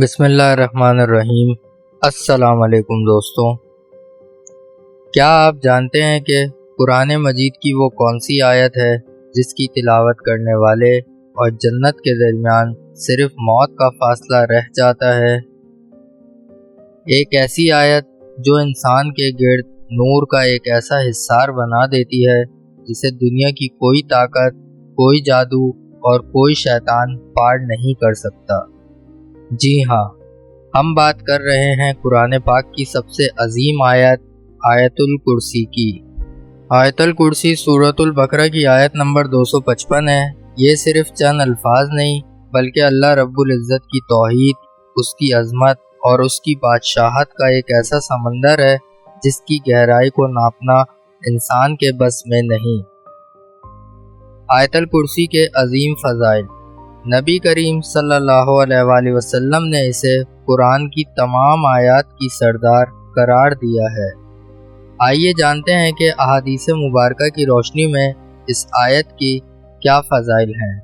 بسم اللہ الرحمن الرحیم۔ السلام علیکم دوستوں، کیا آپ جانتے ہیں کہ قرآن مجید کی وہ کون سی آیت ہے جس کی تلاوت کرنے والے اور جنت کے درمیان صرف موت کا فاصلہ رہ جاتا ہے؟ ایک ایسی آیت جو انسان کے گرد نور کا ایک ایسا حصار بنا دیتی ہے جسے دنیا کی کوئی طاقت، کوئی جادو اور کوئی شیطان پار نہیں کر سکتا۔ جی ہاں، ہم بات کر رہے ہیں قرآن پاک کی سب سے عظیم آیت، آیت الکرسی کی۔ آیت الکرسی سورۃ البقرہ کی آیت نمبر 255 ہے۔ یہ صرف چند الفاظ نہیں بلکہ اللہ رب العزت کی توحید، اس کی عظمت اور اس کی بادشاہت کا ایک ایسا سمندر ہے جس کی گہرائی کو ناپنا انسان کے بس میں نہیں۔ آیت الکرسی کے عظیم فضائل۔ نبی کریم صلی اللہ علیہ وآلہ وسلم نے اسے قرآن کی تمام آیات کی سردار قرار دیا ہے۔ آئیے جانتے ہیں کہ احادیث مبارکہ کی روشنی میں اس آیت کی کیا فضائل ہیں۔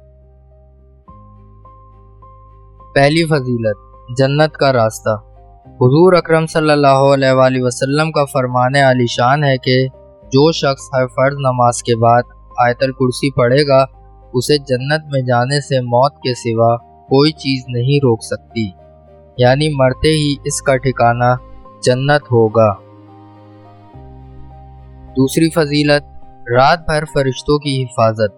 پہلی فضیلت، جنت کا راستہ۔ حضور اکرم صلی اللہ علیہ وآلہ وسلم کا فرمان عالی شان ہے کہ جو شخص ہر فرض نماز کے بعد آیت الکرسی پڑھے گا اسے جنت میں جانے سے موت کے سوا کوئی چیز نہیں روک سکتی، یعنی مرتے ہی اس کا ٹھکانہ جنت ہوگا۔ دوسری فضیلت، رات بھر فرشتوں کی حفاظت۔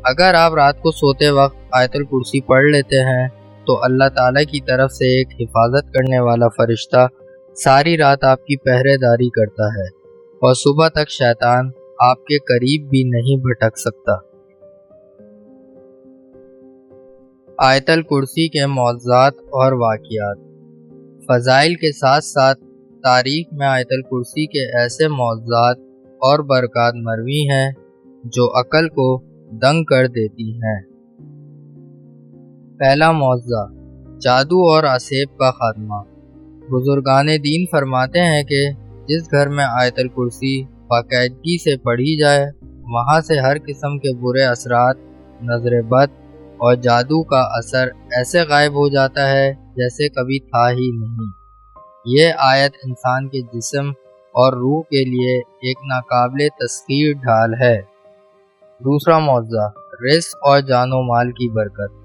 اگر آپ رات کو سوتے وقت آیت الکرسی پڑھ لیتے ہیں تو اللہ تعالیٰ کی طرف سے ایک حفاظت کرنے والا فرشتہ ساری رات آپ کی پہرے داری کرتا ہے اور صبح تک شیطان آپ کے قریب بھی نہیں بھٹک سکتا۔ آیت الکرسی کے معجزات اور واقعات۔ فضائل کے ساتھ ساتھ تاریخ میں آیت الکرسی کے ایسے معجزات اور برکات مروی ہیں جو عقل کو دنگ کر دیتی ہیں۔ پہلا معجزہ، جادو اور آسیب کا خاتمہ۔ بزرگان دین فرماتے ہیں کہ جس گھر میں آیت الکرسی باقاعدگی سے پڑھی جائے وہاں سے ہر قسم کے برے اثرات، نظر بد اور جادو کا اثر ایسے غائب ہو جاتا ہے جیسے کبھی تھا ہی نہیں۔ یہ آیت انسان کے جسم اور روح کے لیے ایک ناقابل تسخیر ڈھال ہے۔ دوسرا معجزہ، رزق اور جان و مال کی برکت۔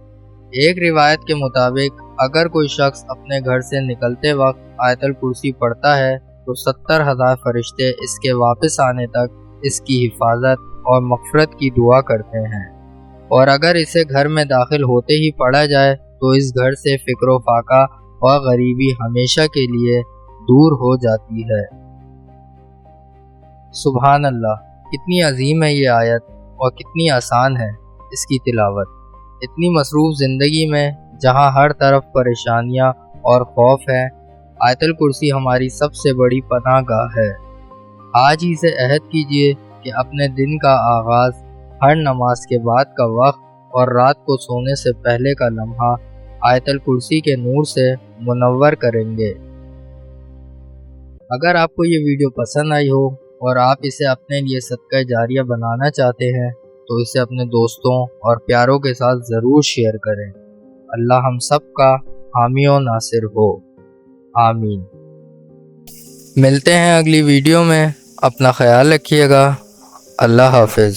ایک روایت کے مطابق اگر کوئی شخص اپنے گھر سے نکلتے وقت آیت الکرسی پڑھتا ہے تو 70,000 فرشتے اس کے واپس آنے تک اس کی حفاظت اور مغفرت کی دعا کرتے ہیں، اور اگر اسے گھر میں داخل ہوتے ہی پڑھا جائے تو اس گھر سے فقر و فاقہ اور غریبی ہمیشہ کے لیے دور ہو جاتی ہے۔ سبحان اللہ، کتنی عظیم ہے یہ آیت اور کتنی آسان ہے اس کی تلاوت۔ اتنی مصروف زندگی میں جہاں ہر طرف پریشانیاں اور خوف ہے، آیت الکرسی ہماری سب سے بڑی پناہ گاہ ہے۔ آج ہی سے عہد کیجئے کہ اپنے دن کا آغاز، ہر نماز کے بعد کا وقت اور رات کو سونے سے پہلے کا لمحہ آیت الکرسی کے نور سے منور کریں گے۔ اگر آپ کو یہ ویڈیو پسند آئی ہو اور آپ اسے اپنے لیے صدقہ جاریہ بنانا چاہتے ہیں تو اسے اپنے دوستوں اور پیاروں کے ساتھ ضرور شیئر کریں۔ اللہ ہم سب کا حامی و ناصر ہو، آمین۔ ملتے ہیں اگلی ویڈیو میں، اپنا خیال رکھیے گا۔ اللہ حافظ۔